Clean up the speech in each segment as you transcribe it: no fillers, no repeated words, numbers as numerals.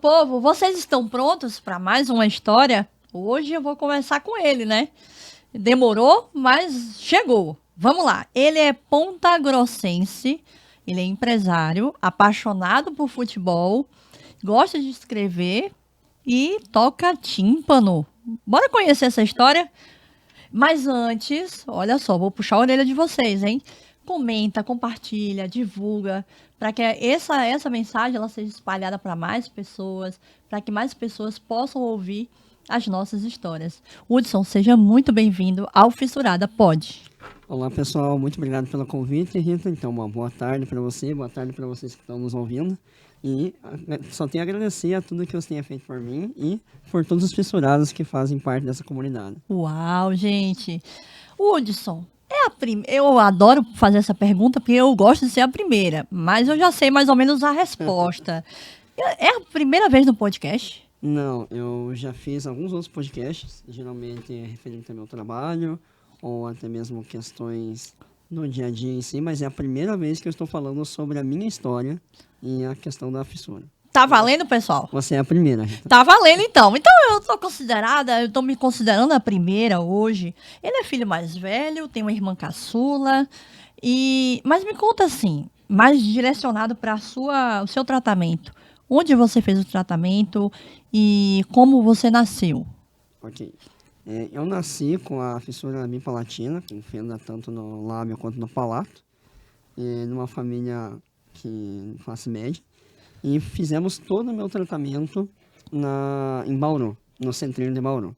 povo, vocês estão prontos para mais uma história? Hoje eu vou conversar com ele, né? Demorou, mas chegou. Vamos lá. Ele é pontagrossense, ele é empresário, apaixonado por futebol, gosta de escrever e toca tímpano. Bora conhecer essa história? Mas antes, olha só, vou puxar a orelha de vocês, hein? Comenta, compartilha, divulga, para que essa mensagem ela seja espalhada para mais pessoas, para que mais pessoas possam ouvir as nossas histórias. Hudson, seja muito bem-vindo ao Fissurada Pod. Olá, pessoal. Muito obrigado pelo convite, Rita. Então, uma boa tarde para você, boa tarde para vocês que estão nos ouvindo. E só tenho a agradecer a tudo que você tenha feito por mim e por todos os fissurados que fazem parte dessa comunidade. Uau, gente! Hudson, eu adoro fazer essa pergunta porque eu gosto de ser a primeira, mas eu já sei mais ou menos a resposta. É a primeira vez no podcast? Não, eu já fiz alguns outros podcasts, geralmente referente ao meu trabalho ou até mesmo questões no dia a dia em si, mas é a primeira vez que eu estou falando sobre a minha história e a questão da fissura. Tá valendo, pessoal? Você é a primeira, Rita. Tá valendo, então. Então eu tô me considerando a primeira hoje. Ele é filho mais velho, tem uma irmã caçula. Mas me conta assim, mais direcionado para o seu tratamento. Onde você fez o tratamento e como você nasceu? Ok. Eu nasci com a fissura bipalatina, com fenda tanto no lábio quanto no palato, numa família que classe média, e fizemos todo o meu tratamento em Bauru, no centrinho de Bauru.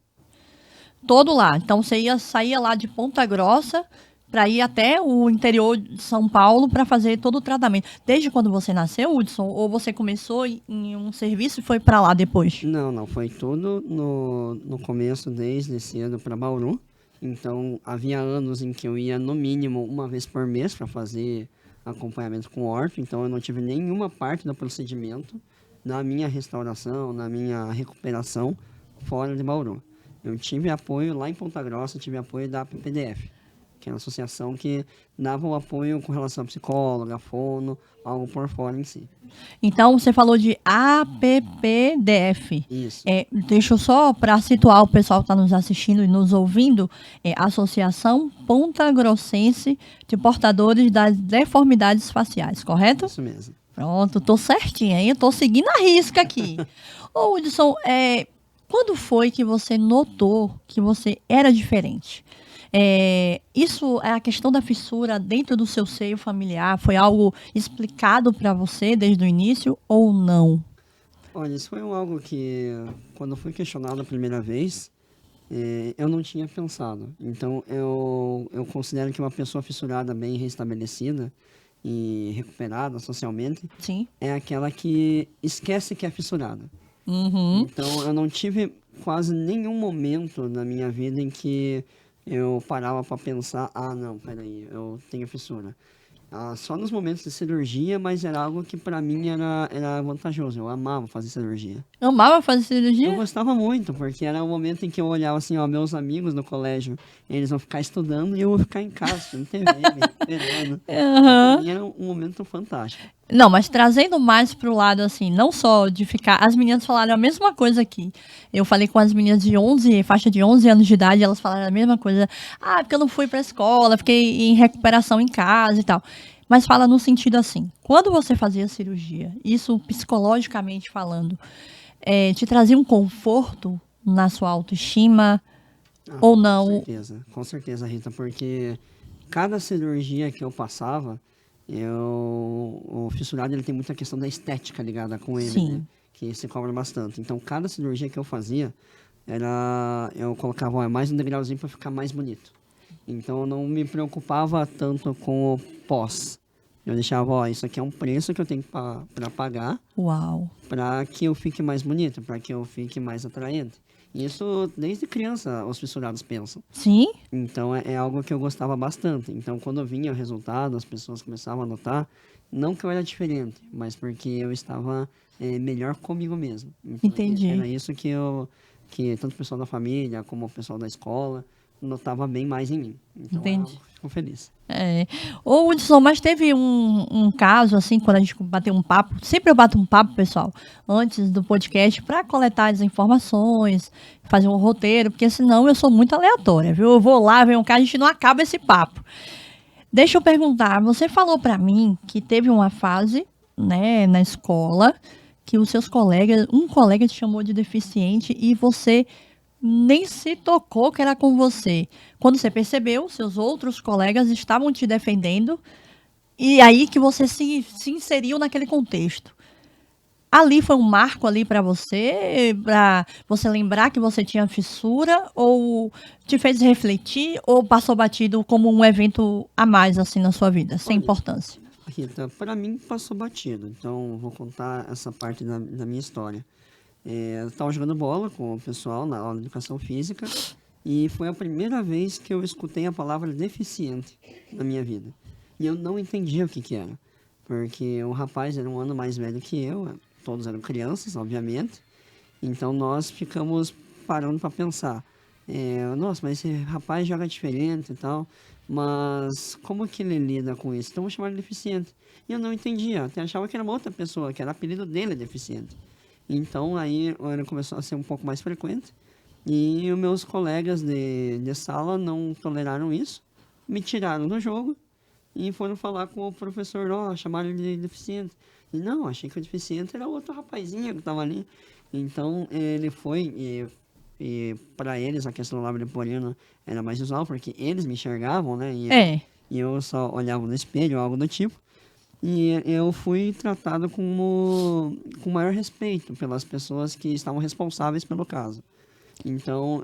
Todo lá. Então você saía lá de Ponta Grossa para ir até o interior de São Paulo para fazer todo o tratamento. Desde quando você nasceu, Hudson? Ou você começou em um serviço e foi para lá depois? Não, foi tudo no começo, desde cedo para Bauru. Então, havia anos em que eu ia no mínimo uma vez por mês para fazer acompanhamento com orto. Então, eu não tive nenhuma parte do procedimento na minha restauração, na minha recuperação fora de Bauru. Eu tive apoio lá em Ponta Grossa, tive apoio da PPDF, que é uma associação que dava o apoio com relação a psicóloga, fono, algo por fora em si. Então, você falou de APPDF. Isso. Deixa eu só, para situar o pessoal que está nos assistindo e nos ouvindo, Associação Ponta Grossense de Portadores das Deformidades Faciais, correto? Isso mesmo. Pronto, tô certinha, hein? Eu tô seguindo a risca aqui. Ô, Hudson, quando foi que você notou que você era diferente? Isso é a questão da fissura dentro do seu seio familiar? Foi algo explicado para você desde o início ou não? Olha, isso foi algo que, quando eu fui questionado a primeira vez, eu não tinha pensado. Então, eu considero que uma pessoa fissurada, bem restabelecida e recuperada socialmente, Sim. é aquela que esquece que é fissurada. Uhum. Então, eu não tive quase nenhum momento na minha vida em que eu parava para pensar, não, peraí, eu tenho fissura. Só nos momentos de cirurgia, mas era algo que para mim era vantajoso. Eu amava fazer cirurgia. Amava fazer Eu cirurgia? gostava muito, porque era o momento em que eu olhava assim, meus amigos no colégio, eles vão ficar estudando e eu vou ficar em casa, assistindo TV, esperando. Pra mim era um momento fantástico. Não, mas trazendo mais pro lado, assim, não só de ficar... As meninas falaram a mesma coisa aqui. Eu falei com as meninas de faixa de 11 anos de idade, elas falaram a mesma coisa. Porque eu não fui pra escola, fiquei em recuperação em casa e tal. Mas fala no sentido assim, quando você fazia cirurgia, isso psicologicamente falando, te trazia um conforto na sua autoestima ou não? Com certeza, Rita, porque cada cirurgia que eu passava, o fissurado ele tem muita questão da estética ligada com ele, Sim. né? Que se cobra bastante. Então, cada cirurgia que eu fazia, eu colocava mais um degrauzinho para ficar mais bonito. Então, eu não me preocupava tanto com o pós. Eu deixava, isso aqui é um preço que eu tenho para pagar. Uau. Para que eu fique mais bonito, para que eu fique mais atraente. Isso, desde criança, os fissurados pensam. Sim? Então, é algo que eu gostava bastante. Então, quando vinha o resultado, as pessoas começavam a notar, não que eu era diferente, mas porque eu estava melhor comigo mesmo. Então, Entendi. era isso que tanto o pessoal da família, como o pessoal da escola, notava bem mais em mim. Então, Entendi. eu fico feliz. Ô, Hudson, mas teve um caso, assim, quando a gente bateu um papo, sempre eu bato um papo, pessoal, antes do podcast, para coletar as informações, fazer um roteiro, porque senão eu sou muito aleatória, viu? Eu vou lá, vem um cara, a gente não acaba esse papo. Deixa eu perguntar, você falou para mim que teve uma fase, né, na escola, que os seus colegas, um colega te chamou de deficiente e você nem se tocou que era com você. Quando você percebeu, seus outros colegas estavam te defendendo e aí que você se inseriu naquele contexto. Ali foi um marco ali para você lembrar que você tinha fissura ou te fez refletir ou passou batido como um evento a mais assim na sua vida, sem Olha, importância? Rita, para mim passou batido. Então, vou contar essa parte da minha história. Eu estava jogando bola com o pessoal na aula de educação física e foi a primeira vez que eu escutei a palavra deficiente na minha vida. E eu não entendia o que que era, porque o rapaz era um ano mais velho que eu, todos eram crianças, obviamente, então nós ficamos parando para pensar. Nossa, mas esse rapaz joga diferente e tal, mas como que ele lida com isso? Então eu vou chamar ele de deficiente. E eu não entendia, até achava que era uma outra pessoa, que era apelido dele deficiente. Então aí ele começou a ser um pouco mais frequente e os meus colegas de sala não toleraram isso, me tiraram do jogo e foram falar com o professor, ó, chamaram ele de deficiente. E não, achei que o deficiente era outro rapazinho que estava ali. Então ele foi e para eles a questão do lábio leporino era mais usual, porque eles me enxergavam, né? É, E eu só olhava no espelho, algo do tipo. E eu fui tratado com maior respeito pelas pessoas que estavam responsáveis pelo caso. Então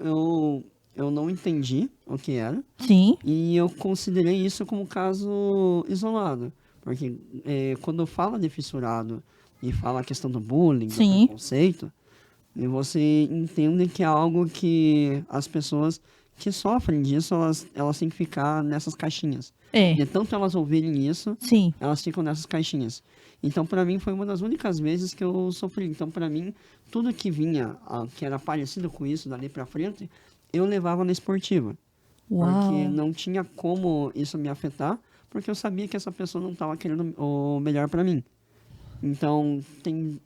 eu não entendi o que era sim, e eu considerei isso como um caso isolado. Porque quando fala de fissurado e fala a questão do bullying, do sim, preconceito, e você entende que é algo que as pessoas que sofrem disso, elas têm que ficar nessas caixinhas. é, De tanto elas ouvirem isso, sim. elas ficam nessas caixinhas. Então, para mim, foi uma das únicas vezes que eu sofri. Então, para mim, tudo que vinha, que era parecido com isso dali para frente, eu levava na esportiva. Porque Uau. não tinha como isso me afetar, porque eu sabia que essa pessoa não estava querendo o melhor para mim. Então, tem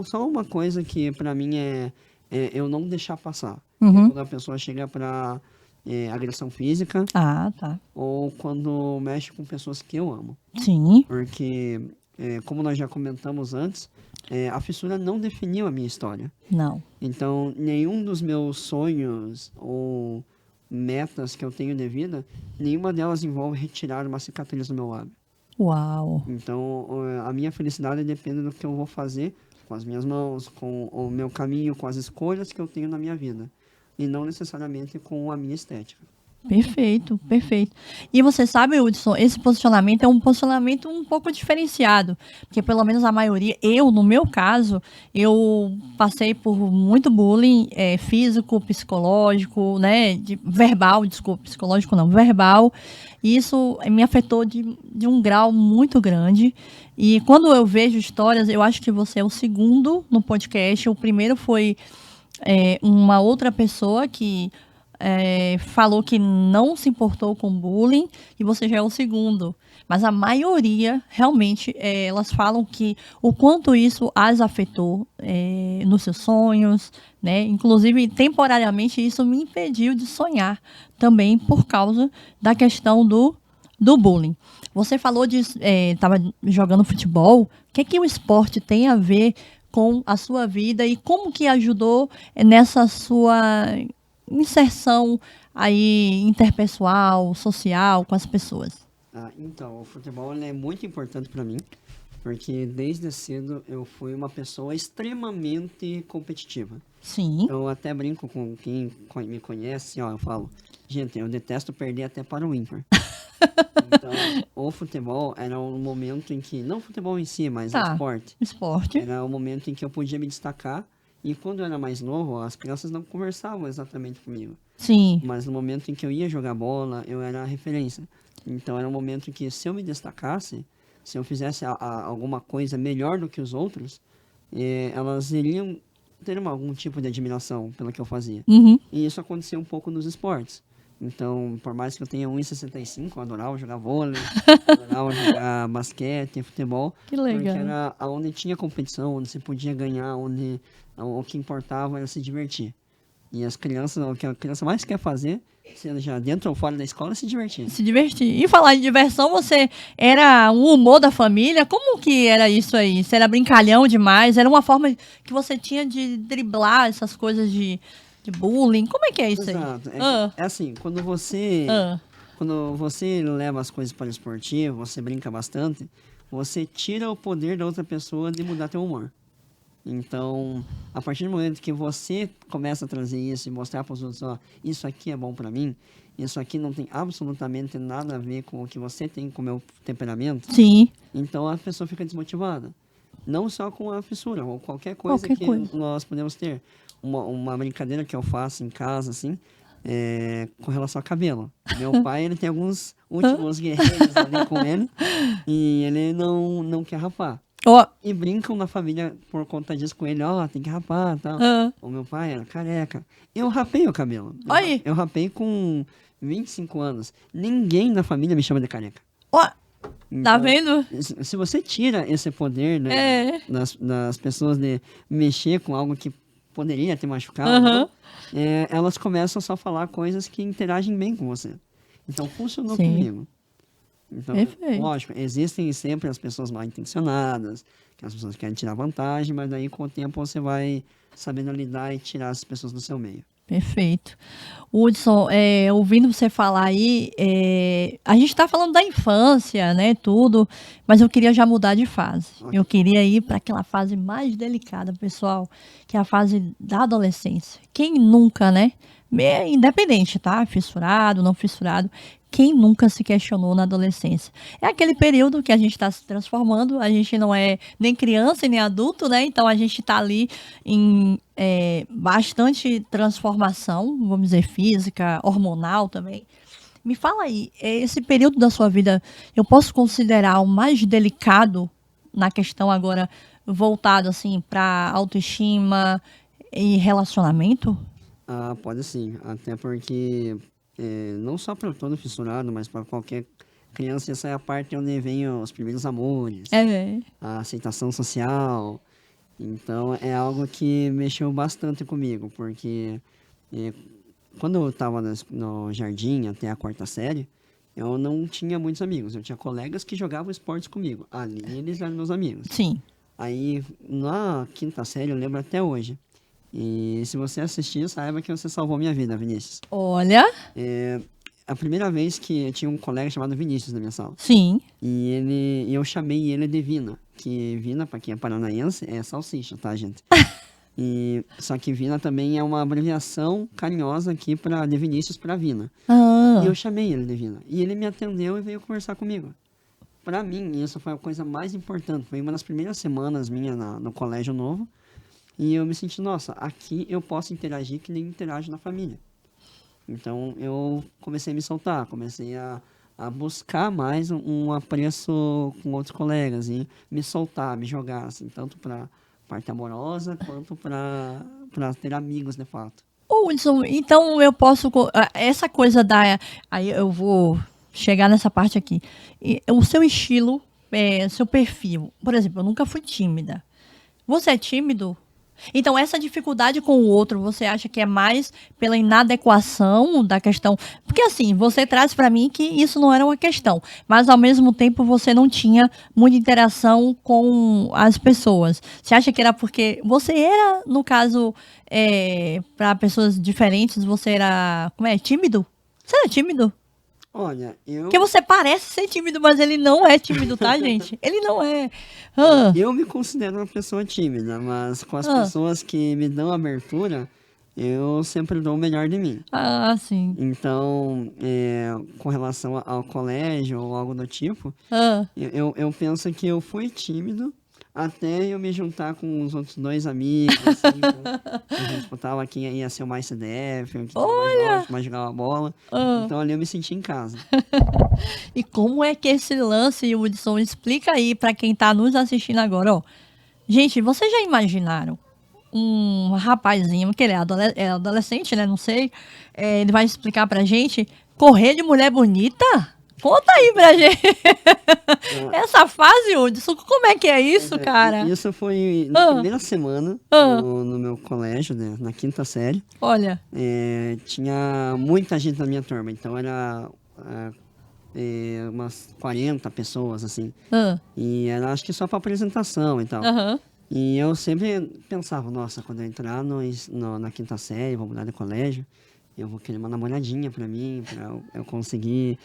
só uma coisa que para mim é eu não deixar passar. Que é Uhum. quando a pessoa chega para agressão física Ah, tá. ou quando mexe com pessoas que eu amo. Sim, Porque, como nós já comentamos antes, a fissura não definiu a minha história. não. Então, nenhum dos meus sonhos ou metas que eu tenho de vida, nenhuma delas envolve retirar uma cicatriz do meu lábio. Uau. Então, a minha felicidade depende do que eu vou fazer com as minhas mãos, com o meu caminho, com as escolhas que eu tenho na minha vida. E não necessariamente com a minha estética. Perfeito, perfeito. E você sabe, Hudson, esse posicionamento é um posicionamento um pouco diferenciado, porque pelo menos a maioria, eu, no meu caso, eu passei por muito bullying físico, psicológico, né, verbal, desculpa, psicológico não, verbal, e isso me afetou de um grau muito grande. E quando eu vejo histórias, eu acho que você é o segundo no podcast, o primeiro foi uma outra pessoa que falou que não se importou com bullying e você já é o segundo. Mas a maioria, realmente, elas falam que o quanto isso as afetou nos seus sonhos, né? Inclusive, temporariamente, isso me impediu de sonhar também por causa da questão do bullying. Você falou de estava jogando futebol. O que o esporte tem a ver com a sua vida e como que ajudou nessa sua inserção aí interpessoal, social com as pessoas? Então, o futebol ele é muito importante para mim, porque desde cedo eu fui uma pessoa extremamente competitiva. Sim. Eu até brinco com quem me conhece, ó, eu falo, gente, eu detesto perder até para o ímpar. Então, o futebol era um momento em que, não o futebol em si, mas o Tá. esporte, Esporte. era o momento em que eu podia me destacar. E quando eu era mais novo, as crianças não conversavam exatamente comigo. Sim. Mas no momento em que eu ia jogar bola, eu era a referência. Então era um momento em que se eu me destacasse, se eu fizesse alguma coisa melhor do que os outros, elas iriam ter algum tipo de admiração pelo que eu fazia. Uhum. E isso acontecia um pouco nos esportes. Então, por mais que eu tenha 1,65, eu adorava jogar vôlei, adorava jogar basquete, futebol, Que porque legal. era onde tinha competição, onde você podia ganhar, onde o que importava era se divertir. E as crianças, o que a criança mais quer fazer, seja dentro ou fora da escola, é se divertir. Se divertir. E falar de diversão, você era o humor da família? Como que era isso aí? Você era brincalhão demais? Era uma forma que você tinha de driblar essas coisas de bullying? Como é que é isso aí? Exato. Ah, É assim, ah, quando você leva as coisas para o esportivo, você brinca bastante, você tira o poder da outra pessoa de mudar teu humor. Então, a partir do momento que você começa a trazer isso e mostrar para os outros, ó, isso aqui é bom para mim, isso aqui não tem absolutamente nada a ver com o que você tem com o meu temperamento, sim. então a pessoa fica desmotivada. Não só com a fissura, ou qualquer coisa Qualquer que coisa. nós podemos ter. Uma brincadeira que eu faço em casa, assim, é com relação a cabelo. Meu pai, ele tem alguns últimos guerreiros ali com ele, e ele não quer rapar. Ó, E brincam na família por conta disso com ele, ó, tem que rapar e tal. ah, O meu pai era careca. Eu rapei o cabelo. Aí. Eu rapei com 25 anos. Ninguém na família me chama de careca. ó, tá Então, vendo? se você tira esse poder, né, É. das pessoas de mexer com algo que poderia te machucar, ou Aham. não, elas começam só a falar coisas que interagem bem com você. Então, funcionou Sim. comigo. Então, Perfeito. lógico, existem sempre as pessoas mal intencionadas, que as pessoas querem tirar vantagem, mas daí com o tempo você vai sabendo lidar e tirar as pessoas do seu meio. Perfeito. Hudson, ouvindo você falar aí, a gente está falando da infância, né, tudo, mas eu queria já mudar de fase. Ok. Eu queria ir para aquela fase mais delicada, pessoal, que é a fase da adolescência. Quem nunca, né? Independente, tá? Fissurado, não fissurado. Quem nunca se questionou na adolescência? É aquele período que a gente está se transformando, a gente não é nem criança e nem adulto, né? Então a gente está ali em bastante transformação, vamos dizer, física, hormonal também. Me fala aí, esse período da sua vida eu posso considerar o mais delicado na questão agora voltado assim para autoestima e relacionamento? Ah, pode sim. Até porque, não só para todo fissurado, mas para qualquer criança, essa é a parte onde vem os primeiros amores, É, a aceitação social. Então, é algo que mexeu bastante comigo, porque eh, quando eu estava no jardim até a quarta série, eu não tinha muitos amigos. Eu tinha colegas que jogavam esportes comigo. Ali eles eram meus amigos. sim. Aí, na quinta série, eu lembro até hoje. E se você assistir, saiba que você salvou minha vida, Vinícius. Olha, A primeira vez que tinha um colega chamado Vinícius na minha sala. sim. E eu chamei ele de Vina. Que Vina, pra quem é paranaense, é salsicha, tá, gente? Só que Vina também é uma abreviação carinhosa aqui de Vinícius pra Vina. Ah, E eu chamei ele de Vina. E ele me atendeu e veio conversar comigo. Pra mim, isso foi a coisa mais importante. Foi uma das primeiras semanas minha no colégio novo. E eu me senti, nossa, aqui eu posso interagir que nem interajo na família. Então eu comecei a me soltar, comecei a buscar mais um apreço com outros colegas e me soltar, me jogar, assim, tanto para parte amorosa quanto para ter amigos de fato. Hudson, então eu posso. Essa coisa da. Aí eu vou chegar nessa parte aqui. O seu estilo, seu perfil. Por exemplo, eu nunca fui tímida. Você é tímido? Então, essa dificuldade com o outro, você acha que é mais pela inadequação da questão? Porque, assim, você traz para mim que isso não era uma questão, mas ao mesmo tempo você não tinha muita interação com as pessoas. Você acha que era porque você era, no caso, para pessoas diferentes, você era, como é, tímido? Você era tímido? Olha, Porque você parece ser tímido, mas ele não é tímido, tá, gente? Ele não é. Ah, eu me considero uma pessoa tímida, mas com as ah, pessoas que me dão abertura, eu sempre dou o melhor de mim. sim. Então, com relação ao colégio ou algo do tipo, Ah, eu penso que eu fui tímido até eu me juntar com os outros dois amigos, assim, que a gente disputava quem ia ser o mais CDF, o que tinha mais jogos, mais jogava bola. ah. Então ali eu me senti em casa. E como é que esse lance, Hudson, explica aí pra quem tá nos assistindo agora, ó. Gente, vocês já imaginaram um rapazinho, que ele é adolescente, né? Não sei. Ele vai explicar pra gente. Correr de mulher bonita? Conta aí pra gente. Essa fase, Hudson, como é que é isso, cara? Isso foi na primeira semana no meu colégio, né, na quinta série. Olha. Tinha muita gente na minha turma, então era umas 40 pessoas, assim. E era, acho que só pra apresentação e tal. E eu sempre pensava, nossa, quando eu entrar na quinta série, vou mudar de colégio, eu vou querer uma namoradinha pra mim, pra eu conseguir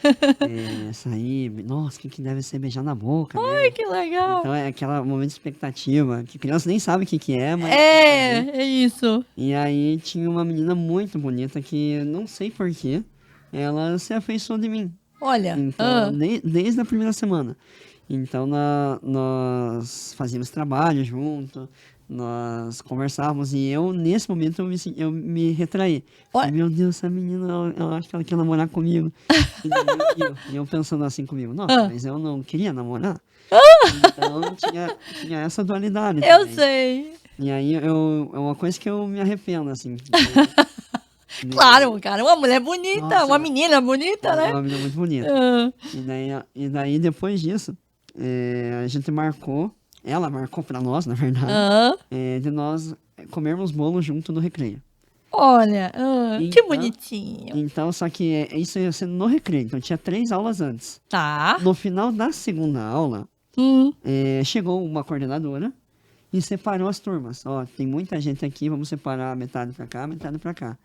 sair. Nossa, o que deve ser beijar na boca, né? Ai, que legal. Então é aquele momento de expectativa, que criança nem sabe o que é, mas... É isso. E aí tinha uma menina muito bonita que, não sei porquê, ela se afeiçoou de mim. Olha. Então, desde a primeira semana. Então, nós fazíamos trabalho junto, nós conversávamos e eu, nesse momento, eu me retraí. Falei, meu Deus, essa menina, eu acho que ela quer namorar comigo. E eu pensando assim comigo, nossa, mas eu não queria namorar. Então, tinha essa dualidade Eu também. sei. E aí, é uma coisa que eu me arrependo, assim. Claro, cara, uma mulher bonita, Nossa, uma menina bonita, né? Uma menina muito bonita. E daí, depois disso, a gente marcou, ela marcou pra nós, na verdade, de nós comermos bolo junto no recreio. Olha, que Então, bonitinho. Então, só que isso ia ser no recreio, então tinha 3 aulas antes. Tá. No final da segunda aula, chegou uma coordenadora e separou as turmas. Ó, tem muita gente aqui, vamos separar metade pra cá, metade pra cá.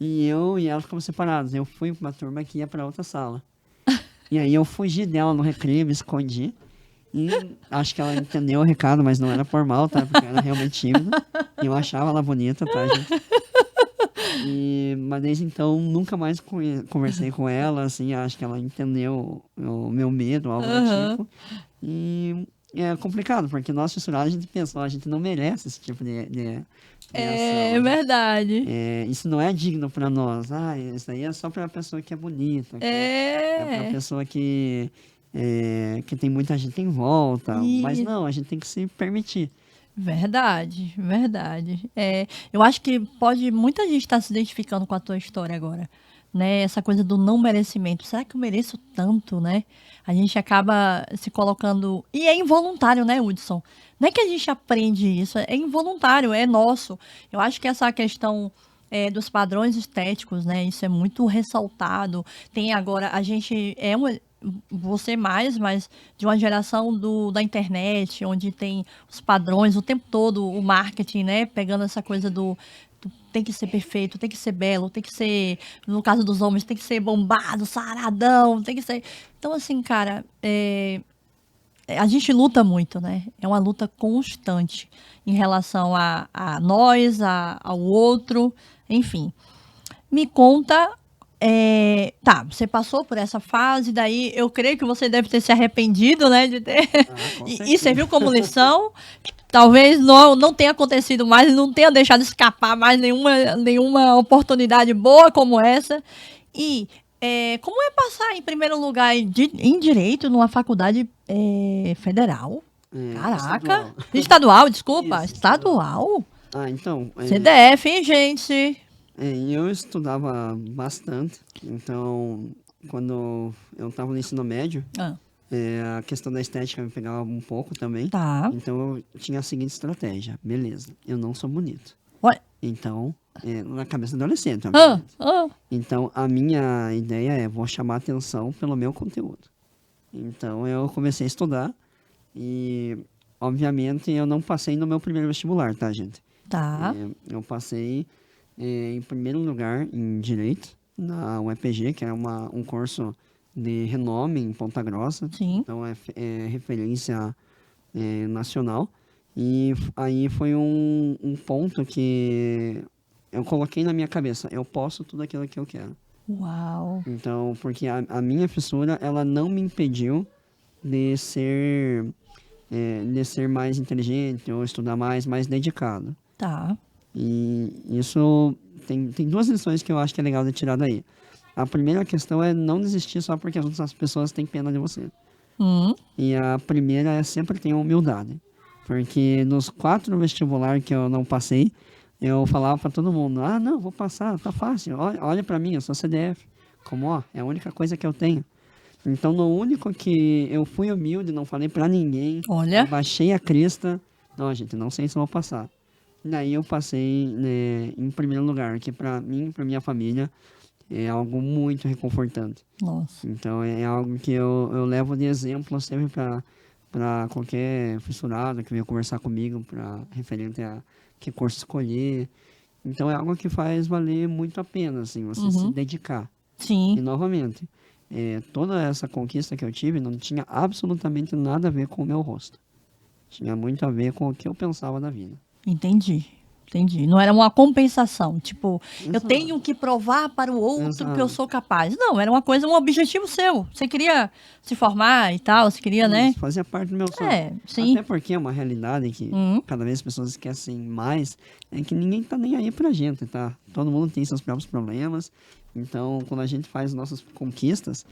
E eu e ela ficamos separados. Eu fui pra uma turma que ia pra outra sala. E aí eu fugi dela no recreio, me escondi. E acho que ela entendeu o recado, mas não era por mal, tá? Porque era realmente tímida. E eu achava ela bonita, tá, gente? Mas desde então, nunca mais conversei com ela, assim. Acho que ela entendeu o meu medo, algo do tipo. E é complicado, porque nós fissurados, a gente pensa, a gente não merece esse tipo de É ação. verdade. Isso não é digno pra nós. Isso aí é só pra pessoa que é bonita. É pra pessoa que tem muita gente em volta. Mas não, a gente tem que se permitir. Verdade, verdade. Eu acho que muita gente estar se identificando com a tua história agora, né? Essa coisa do não merecimento. Será que eu mereço tanto, né? A gente acaba se colocando... E é involuntário, né, Hudson? Não é que a gente aprende isso, é involuntário, é nosso. Eu acho que essa questão dos padrões estéticos, né? Isso é muito ressaltado. Tem agora, a gente você mais, mas de uma geração da internet, onde tem os padrões o tempo todo, o marketing, né? Pegando essa coisa do tem que ser perfeito, tem que ser belo, tem que ser, no caso dos homens, tem que ser bombado, saradão, tem que ser... Então, assim, cara, a gente luta muito, né? É uma luta constante em relação a nós, ao outro, enfim. Me conta... tá, você passou por essa fase, daí eu creio que você deve ter se arrependido, né, de ter... e serviu como lição. Talvez não tenha acontecido mais, não tenha deixado escapar mais nenhuma oportunidade boa como essa. E como é passar em primeiro lugar em Direito numa faculdade federal? Caraca! Estadual, desculpa. Isso, estadual? Então... CDF, hein, gente? Eu estudava bastante, então quando eu estava no ensino médio, a questão da estética me pegava um pouco também. Tá. Então eu tinha a seguinte estratégia, beleza, eu não sou bonito. Ué? Então, na cabeça do adolescente, então a minha ideia vou chamar atenção pelo meu conteúdo. Então eu comecei a estudar e, obviamente, eu não passei no meu primeiro vestibular, tá, gente? Tá. Eu passei... em primeiro lugar em Direito, na UEPG, que é um curso de renome em Ponta Grossa. Sim. Então é referência nacional. E aí foi um ponto que eu coloquei na minha cabeça, eu posso tudo aquilo que eu quero. Uau! Então, porque a minha fissura, ela não me impediu de ser mais inteligente ou estudar mais dedicado. Tá. E isso tem 2 lições que eu acho que é legal de tirar daí. A primeira questão é não desistir só porque as outras pessoas têm pena de você. E a primeira é sempre ter humildade. Porque nos 4 vestibulares que eu não passei, eu falava para todo mundo, não, vou passar, tá fácil, olha para mim, eu sou CDF. Como, é a única coisa que eu tenho. Então, no único que eu fui humilde, não falei para ninguém, Olha, abaixei a crista, não, gente, não sei se eu vou passar. Daí eu passei, né, em primeiro lugar, que para mim, para minha família, é algo muito reconfortante. nossa. Então, é algo que eu levo de exemplo sempre para qualquer fissurado que venha conversar comigo, para referente a que curso escolher. Então, é algo que faz valer muito a pena, assim, você se Uhum. dedicar. E, Sim, novamente, toda essa conquista que eu tive não tinha absolutamente nada a ver com o meu rosto. Tinha muito a ver com o que eu pensava da vida. entendi. Entendi. Não era uma compensação. Tipo, eu Exato, tenho que provar para o outro que eu exato. sou capaz. Não, era uma coisa, um objetivo seu. Você queria se formar e tal, você queria, né? Isso fazia parte do meu sonho. É, sim. Até porque é uma realidade que Hum, cada vez as pessoas esquecem mais, é que ninguém tá nem aí pra gente, tá? Todo mundo tem seus próprios problemas. Então, quando a gente faz nossas conquistas,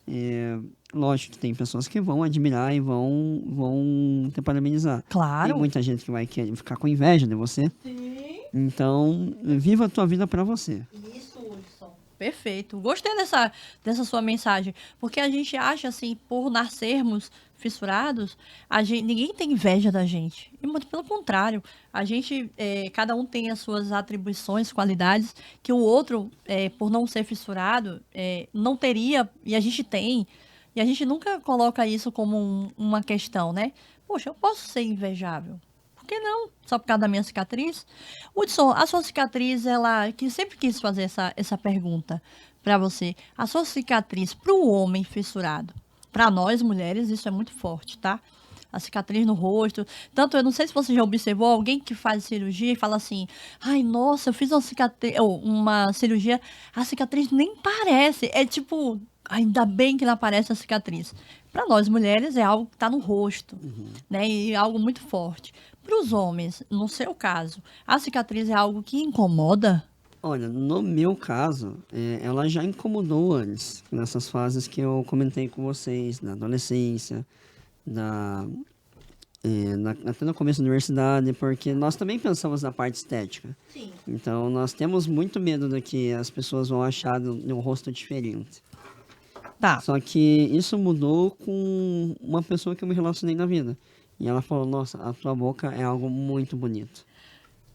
é, lógico que tem pessoas que vão admirar e vão te parabenizar. Tem claro. muita gente que vai querer ficar com inveja de você. Sim. Então, viva a tua vida pra você. Isso, Hudson. Perfeito. Gostei dessa sua mensagem. Porque a gente acha, assim, por nascermos fissurados, ninguém tem inveja da gente. E muito pelo contrário. A gente, cada um tem as suas atribuições, qualidades, que o outro, por não ser fissurado, não teria, e a gente tem. E a gente nunca coloca isso como uma questão, né? Poxa, eu posso ser invejável. Por que não? Só por causa da minha cicatriz? Hudson, a sua cicatriz, ela. Que sempre quis fazer essa pergunta pra você. A sua cicatriz pro homem fissurado. Pra nós, mulheres, isso é muito forte, tá? A cicatriz no rosto. Tanto, eu não sei se você já observou alguém que faz cirurgia e fala assim: ai, nossa, eu fiz uma cicatriz, ou uma cirurgia, a cicatriz nem parece. É tipo, ainda bem que não aparece a cicatriz. Para nós mulheres é algo que está no rosto, né? E é algo muito forte. Para os homens, no seu caso, a cicatriz é algo que incomoda? Olha, no meu caso, ela já incomodou antes, nessas fases que eu comentei com vocês, na adolescência, da, até no começo da universidade, porque nós também pensamos na parte estética. Sim. Então, nós temos muito medo do que as pessoas vão achar de um rosto diferente. Tá. Só que isso mudou com uma pessoa que eu me relacionei na vida. E ela falou, nossa, a tua boca é algo muito bonito.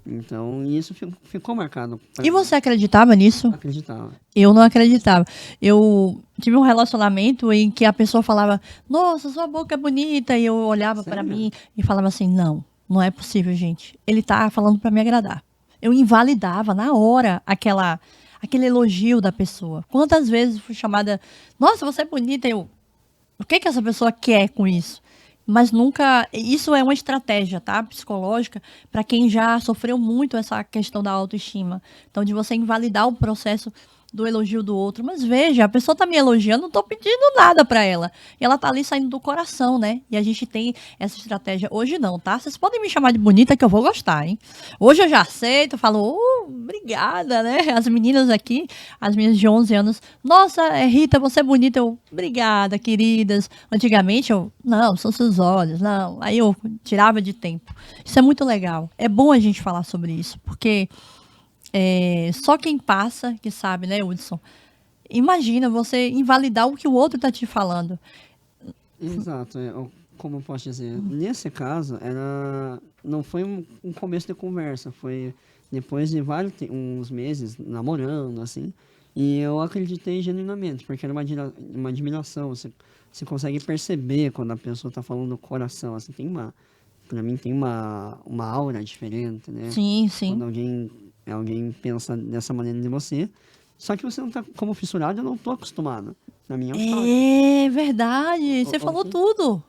Então, isso ficou marcado pra E mim. você acreditava nisso? Acreditava. Eu não acreditava. Eu tive um relacionamento em que a pessoa falava: nossa, sua boca é bonita. E eu olhava para Sério? mim e falava assim: não, não é possível, gente. Ele tá falando para me agradar. Eu invalidava na hora aquele elogio da pessoa. Quantas vezes fui chamada: nossa, você é bonita. Eu, o que essa pessoa quer com isso? Mas nunca. Isso é uma estratégia, tá? Psicológica, para quem já sofreu muito essa questão da autoestima. Então, de você invalidar o processo do elogio do outro. Mas veja, a pessoa tá me elogiando, não tô pedindo nada para ela. E ela tá ali saindo do coração, né? E a gente tem essa estratégia. Hoje não, tá? Vocês podem me chamar de bonita que eu vou gostar, hein? Hoje eu já aceito, falo, obrigada, né? As meninas aqui, as meninas de 11 anos, nossa, Rita, você é bonita. Eu, obrigada, queridas. Antigamente eu, não, são seus olhos, não. Aí eu tirava de tempo. Isso é muito legal. É bom a gente falar sobre isso, porque só quem passa que sabe, né, Hudson? Imagina você invalidar o que o outro tá te falando. Exato. Como eu posso dizer? Nesse caso, não foi um começo de conversa. Foi depois de uns meses namorando, assim. E eu acreditei genuinamente, porque era uma admiração. Você consegue perceber quando a pessoa está falando do coração. Assim, pra mim tem uma aura diferente, né? Sim, sim. Quando alguém pensa dessa maneira de você. Só que você não tá, como fissurado, eu não tô acostumado. Na minha é um choque. É verdade. Você falou Ok? tudo.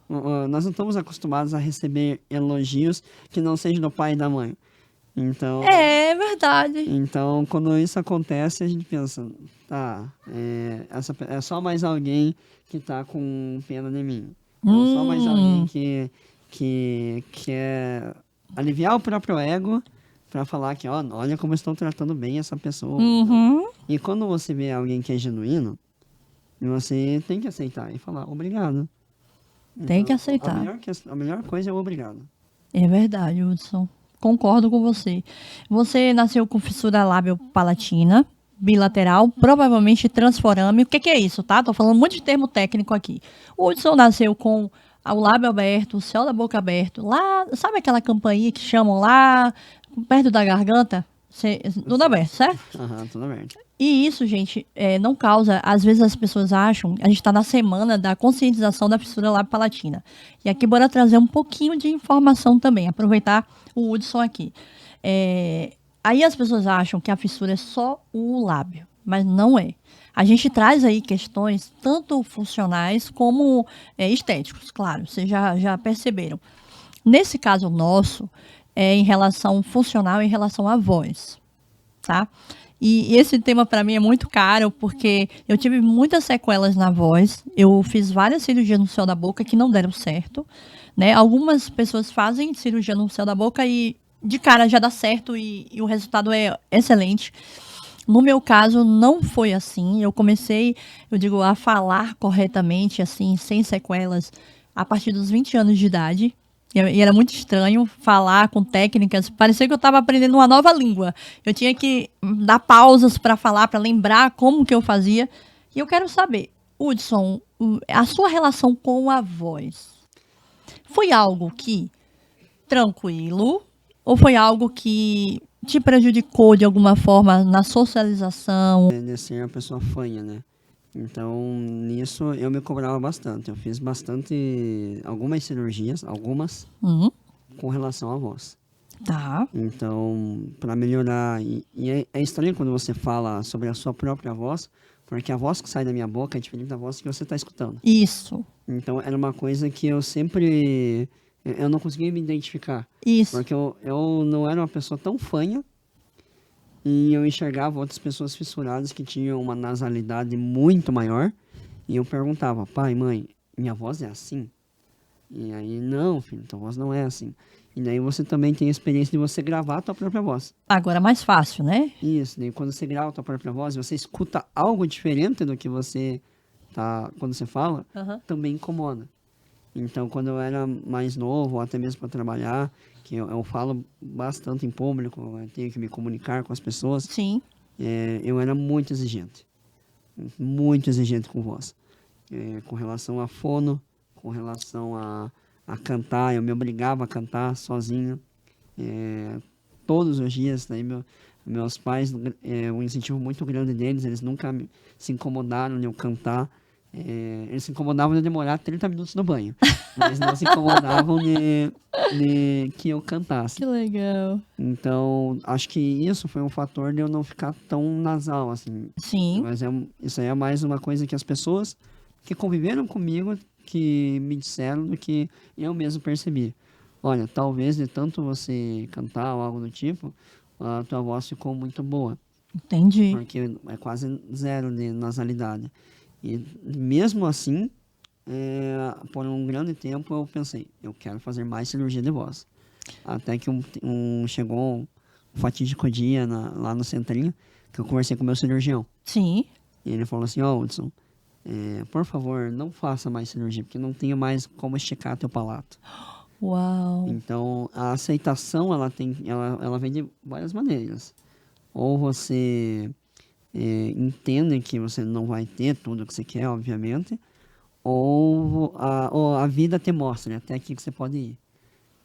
Nós não estamos acostumados a receber elogios que não sejam do pai e da mãe. Então, É verdade. então quando isso acontece, a gente pensa, tá, é só mais alguém que tá com pena de mim. Ou só mais alguém Hum, que quer aliviar o próprio ego para falar que, ó, olha como estão tratando bem essa pessoa. Então, uhum. e quando você vê alguém que é genuíno, você tem que aceitar e falar obrigado. Tem que Então, aceitar. a melhor coisa é o obrigado. É verdade, Hudson. Concordo com você. Você nasceu com fissura lábio-palatina, bilateral, provavelmente transforame. O que é isso, tá? Tô falando muito de termo técnico aqui. O Hudson nasceu com o lábio aberto, o céu da boca aberto. Lá, sabe aquela campainha que chamam lá, perto da garganta? Tudo aberto, certo? Aham, tudo aberto. E isso, gente, não causa. Às vezes as pessoas acham. A gente está na semana da conscientização da fissura lábio-palatina. E aqui, bora trazer um pouquinho de informação também. Aproveitar o Hudson aqui. Aí as pessoas acham que a fissura é só o lábio, mas não é. A gente traz aí questões tanto funcionais como estéticos, claro, vocês já perceberam. Nesse caso nosso, é em relação funcional, em relação à voz, tá? E esse tema para mim é muito caro, porque eu tive muitas sequelas na voz, eu fiz várias cirurgias no céu da boca que não deram certo, né? Algumas pessoas fazem cirurgia no céu da boca e de cara já dá certo e o resultado é excelente. No meu caso, não foi assim. Eu comecei, a falar corretamente, assim, sem sequelas, a partir dos 20 anos de idade. E era muito estranho falar com técnicas. Parecia que eu estava aprendendo uma nova língua. Eu tinha que dar pausas para falar, para lembrar como que eu fazia. E eu quero saber, Hudson, a sua relação com a voz foi algo que tranquilo ou foi algo que te prejudicou de alguma forma na socialização? De ser uma pessoa fanha, né? Então, nisso eu me cobrava bastante. Eu fiz algumas cirurgias, com relação à voz. Tá. Então, para melhorar, é estranho quando você fala sobre a sua própria voz, porque a voz que sai da minha boca é diferente da voz que você está escutando. Isso. Então, era uma coisa que eu não conseguia me identificar. Isso. Porque eu não era uma pessoa tão fanha e eu enxergava outras pessoas fissuradas que tinham uma nasalidade muito maior e eu perguntava, pai, mãe, minha voz é assim? E aí, não, filho, tua voz não é assim. E daí você também tem a experiência de você gravar a tua própria voz. Agora é mais fácil, né? Isso, daí quando você grava a tua própria voz, você escuta algo diferente do que você quando você fala, também incomoda. Então, quando eu era mais novo, ou até mesmo para trabalhar, que eu falo bastante em público, eu tenho que me comunicar com as pessoas. Sim. Eu era muito exigente com voz. Com relação a fono, com relação a cantar, eu me obrigava a cantar sozinho. Todos os dias, daí meus pais, um incentivo muito grande deles, eles nunca se incomodaram de eu cantar. Eles se incomodavam de demorar 30 minutos no banho, mas não se incomodavam de que eu cantasse. Que legal. Então, acho que isso foi um fator de eu não ficar tão nasal, assim. Sim. Mas isso aí é mais uma coisa que as pessoas que conviveram comigo, que me disseram do que eu mesmo percebi. Olha, talvez de tanto você cantar ou algo do tipo, a tua voz ficou muito boa. Entendi. Porque é quase zero de nasalidade. E mesmo assim, por um grande tempo eu pensei, eu quero fazer mais cirurgia de voz. Até que chegou um fatídico dia lá no centrinho, que eu conversei com o meu cirurgião. Sim. E ele falou assim, Hudson, por favor, não faça mais cirurgia, porque não tenho mais como esticar teu palato. Uau. Então, a aceitação, ela vem de várias maneiras. Ou você entende que você não vai ter tudo que você quer, obviamente, ou a vida te mostra até aqui que você pode ir.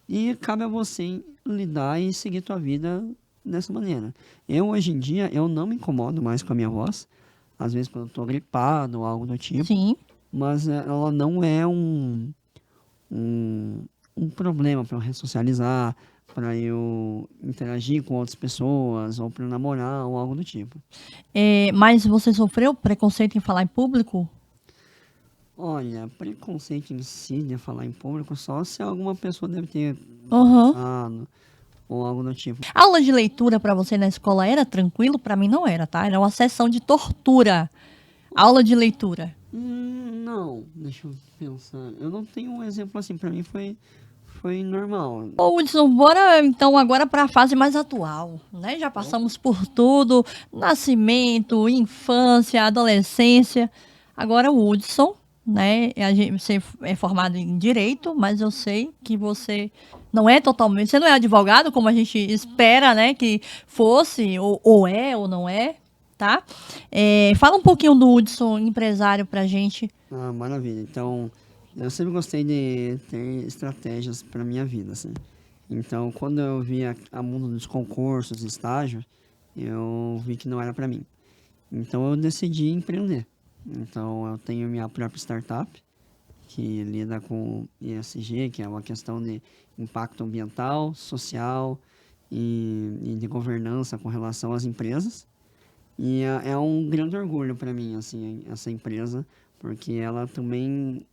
E cabe a você lidar e seguir tua vida dessa maneira. Hoje em dia, eu não me incomodo mais com a minha voz, às vezes quando eu tô gripado ou algo do tipo. Sim. Mas ela não é um problema para eu ressocializar, para eu interagir com outras pessoas, ou para namorar, ou algo do tipo. Mas você sofreu preconceito em falar em público? Olha, preconceito em si de falar em público, só se alguma pessoa deve ter passado, ou algo do tipo. A aula de leitura para você na escola era tranquilo? Para mim não era, tá? Era uma sessão de tortura. Aula de leitura. Não, deixa eu pensar. Eu não tenho um exemplo assim, para mim foi normal. Ô, Hudson, bora então agora para a fase mais atual, né? Já passamos por tudo, nascimento, infância, adolescência. Agora o Hudson, né? Você é formado em Direito, mas eu sei que você Não é totalmente, você não é advogado, como a gente espera, né, que fosse, ou é, ou não é, tá? Fala um pouquinho do Hudson, empresário, pra gente. Ah, maravilha. Então, eu sempre gostei de ter estratégias para minha vida, assim. Então, quando eu vi a mundo dos concursos, estágios, eu vi que não era para mim. Então, eu decidi empreender. Então, eu tenho minha própria startup, que lida com ESG, que é uma questão de impacto ambiental, social e de governança com relação às empresas. E é um grande orgulho para mim, assim, essa empresa, porque ela também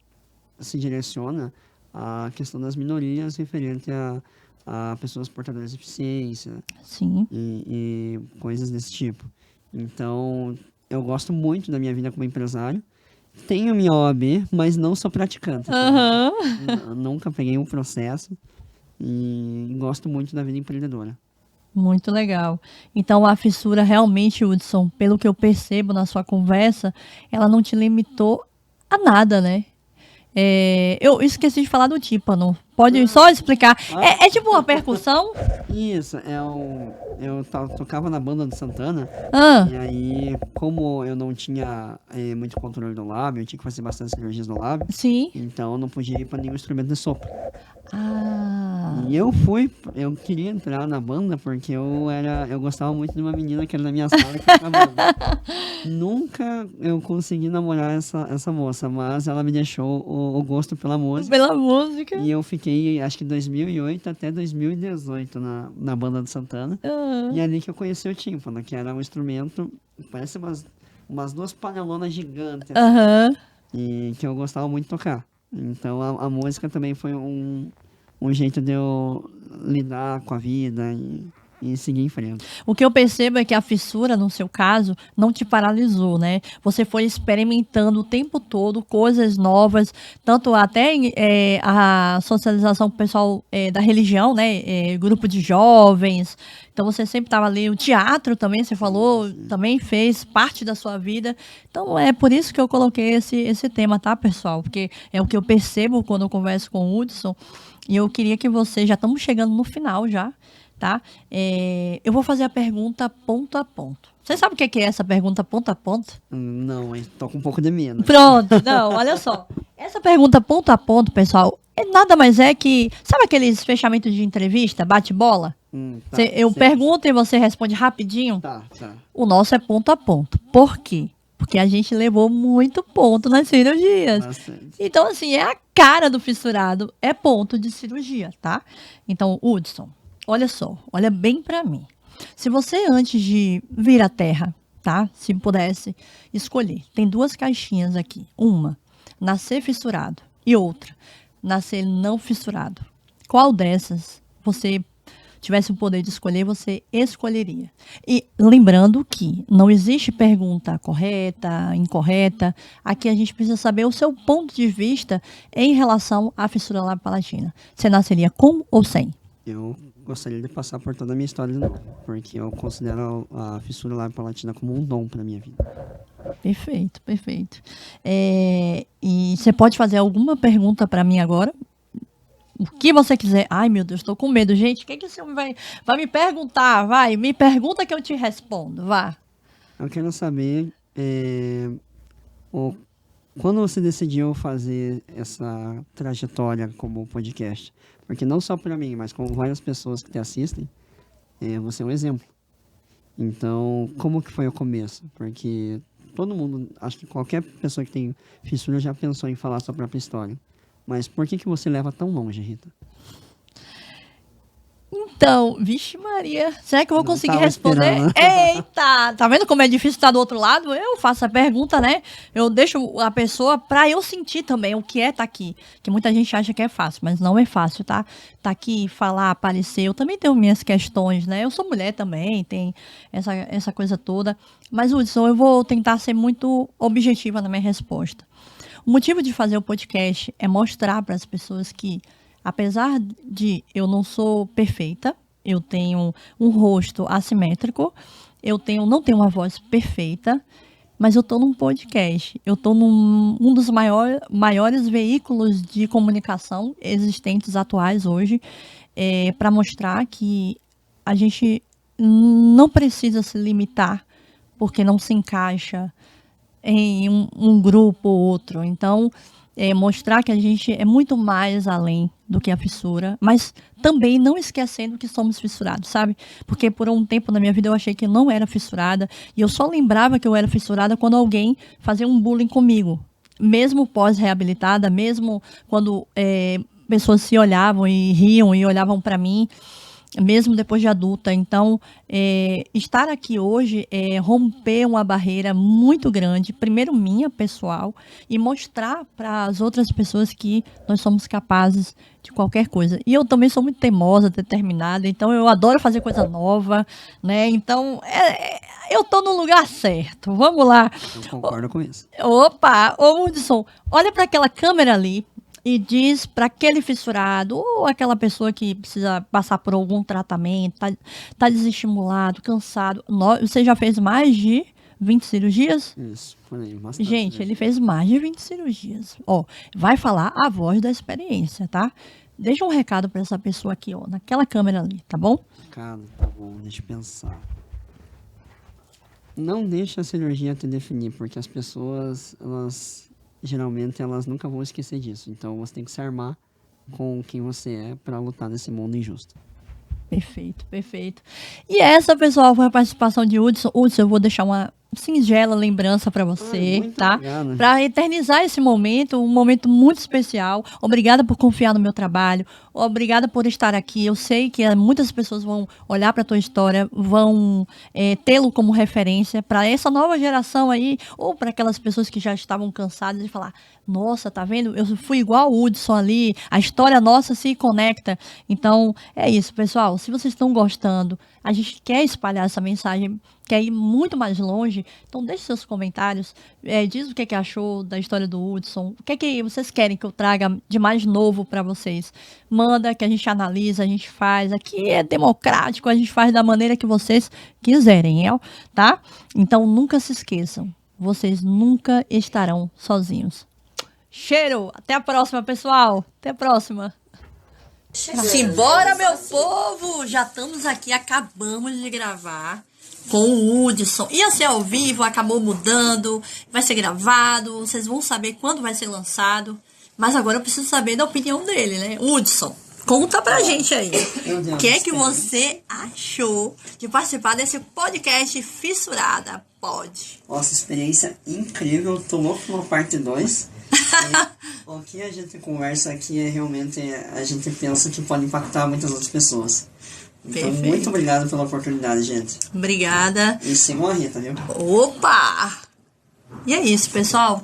se direciona à questão das minorias referente a pessoas portadoras de deficiência Sim. e coisas desse tipo. Então, eu gosto muito da minha vida como empresário. Tenho minha OAB, mas não sou praticante. Aham. Nunca peguei um processo e gosto muito da vida empreendedora. Muito legal. Então, a fissura realmente, Hudson, pelo que eu percebo na sua conversa, ela não te limitou a nada, né? Eu esqueci de falar do tímpano. Pode só explicar. É tipo uma percussão? Isso, tocava na banda do Santana, Ah, e aí, como eu não tinha muito controle do lábio, eu tinha que fazer bastante cirurgias no lábio, sim. então eu não podia ir para nenhum instrumento de sopro. Ah, E eu queria entrar na banda porque eu gostava muito de uma menina que era da minha sala que tocava banda. Nunca eu consegui namorar essa moça, mas ela me deixou o gosto pela música. pela música. E eu fiquei, acho que 2008 até 2018 na banda do Santana. Ah, E é ali que eu conheci o tímpano, que era um instrumento, parece umas duas panelonas gigantes, Aham. e que eu gostava muito de tocar. Então a música também foi um jeito de eu lidar com a vida e seguir em frente. O que eu percebo é que a fissura, no seu caso, não te paralisou, né? Você foi experimentando o tempo todo coisas novas, tanto até a socialização com o pessoal da religião, né? Grupo de jovens. Então você sempre estava ali. O teatro também, você falou, também fez parte da sua vida. Então é por isso que eu coloquei esse tema, tá, pessoal? Porque é o que eu percebo quando eu converso com o Hudson. E eu queria que você, já estamos chegando no final já, tá? Eu vou fazer a pergunta ponto a ponto. Você sabe o que é essa pergunta ponto a ponto? Não, mas tô com um pouco de medo. Pronto, não, olha só. Essa pergunta ponto a ponto, pessoal, nada mais é que... Sabe aqueles fechamentos de entrevista, bate-bola? Tá, Eu sei. pergunto e você responde rapidinho? Tá. O nosso é ponto a ponto. Por quê? Porque a gente levou muito ponto nas cirurgias. Bastante. Então, assim, é a cara do fissurado, é ponto de cirurgia, tá? Então, Hudson, olha só, olha bem pra mim. Se você, antes de vir à Terra, tá? Se pudesse escolher, tem duas caixinhas aqui. Uma, nascer fissurado. E outra, nascer não fissurado. Qual dessas você tivesse o poder de escolher, você escolheria? E lembrando que não existe pergunta correta, incorreta. Aqui a gente precisa saber o seu ponto de vista em relação à fissura labiopalatina. Você nasceria com ou sem? Eu gostaria de passar por toda a minha história de novo, porque eu considero a fissura labiopalatina como um dom para minha vida. Perfeito, perfeito. E você pode fazer alguma pergunta para mim agora? O que você quiser. Ai, meu Deus, estou com medo. Gente, o que esse homem vai me perguntar? Vai, me pergunta que eu te respondo. Vá. Eu quero saber quando você decidiu fazer essa trajetória como podcast, porque não só para mim, mas com várias pessoas que te assistem, você é um exemplo. Então, como que foi o começo? Porque todo mundo, acho que qualquer pessoa que tem fissura já pensou em falar sua própria história. Mas por que você leva tão longe, Rita? Então, vixe Maria, será que eu vou Não conseguir tava responder? esperando. Eita, tá vendo como é difícil estar do outro lado? Eu faço a pergunta, né? Eu deixo a pessoa pra eu sentir também o que é estar aqui. Que muita gente acha que é fácil, mas não é fácil, tá? Tá aqui, falar, aparecer. Eu também tenho minhas questões, né? Eu sou mulher também, tem essa coisa toda. Mas, Hudson, eu vou tentar ser muito objetiva na minha resposta. O motivo de fazer o podcast é mostrar para as pessoas que, apesar de eu não sou perfeita, eu tenho um rosto assimétrico, não tenho uma voz perfeita, mas eu estou num podcast. Eu estou num um dos maiores veículos de comunicação existentes atuais hoje. para mostrar que a gente não precisa se limitar porque não se encaixa em um grupo ou outro. Então, mostrar que a gente é muito mais além do que a fissura, mas também não esquecendo que somos fissurados, sabe? Porque por um tempo na minha vida eu achei que eu não era fissurada, e eu só lembrava que eu era fissurada quando alguém fazia um bullying comigo. Mesmo pós-reabilitada, mesmo quando pessoas se olhavam e riam e olhavam para mim, mesmo depois de adulta. Então, estar aqui hoje é romper uma barreira muito grande, primeiro minha, pessoal, e mostrar para as outras pessoas que nós somos capazes de qualquer coisa. E eu também sou muito teimosa, determinada, então eu adoro fazer coisa nova, né? Então, eu tô no lugar certo. Vamos lá. Eu concordo com isso. Opa! Ô, Hudson, olha para aquela câmera ali e diz para aquele fissurado ou aquela pessoa que precisa passar por algum tratamento, tá desestimulado, cansado. Você já fez mais de 20 cirurgias? Isso, por aí, bastante. Gente, ele fez mais de 20 cirurgias. Ó, vai falar a voz da experiência, tá? Deixa um recado para essa pessoa aqui, ó, naquela câmera ali, tá bom? Cara, tá bom, deixa eu pensar. Não deixa a cirurgia te definir, porque as pessoas, geralmente elas nunca vão esquecer disso. Então você tem que se armar com quem você é para lutar nesse mundo injusto. Perfeito, perfeito. E essa, pessoal, foi a participação de Hudson. Hudson, eu vou deixar uma singela lembrança para você, muito tá? obrigado. Para eternizar esse momento, um momento muito especial. Obrigada por confiar no meu trabalho. Obrigada por estar aqui. Eu sei que muitas pessoas vão olhar para a tua história, vão tê-lo como referência para essa nova geração aí, ou para aquelas pessoas que já estavam cansadas de falar: nossa, tá vendo? Eu fui igual o Hudson ali, a história nossa se conecta. Então, é isso, pessoal. Se vocês estão gostando, a gente quer espalhar essa mensagem, quer ir muito mais longe, então deixe seus comentários, diz o que achou da história do Hudson, o que vocês querem que eu traga de mais novo para vocês. Manda, que a gente analisa, a gente faz. Aqui é democrático, a gente faz da maneira que vocês quiserem, tá? Então, nunca se esqueçam, vocês nunca estarão sozinhos. Cheiro! Até a próxima, pessoal! Até a próxima! Simbora, meu povo! Já estamos aqui, acabamos de gravar com o Hudson. Ia ser ao vivo, acabou mudando, vai ser gravado, vocês vão saber quando vai ser lançado. Mas agora eu preciso saber da opinião dele, né? Hudson, conta pra gente aí. O que é que você achou de participar desse podcast Fissurada? Pode. Nossa, experiência incrível, tomou uma parte 2. O que a gente conversa aqui é realmente, a gente pensa que pode impactar muitas outras pessoas. Então, perfeito. Muito obrigado pela oportunidade, gente. Obrigada. E sigam a Rita, viu? Opa! E é isso, pessoal.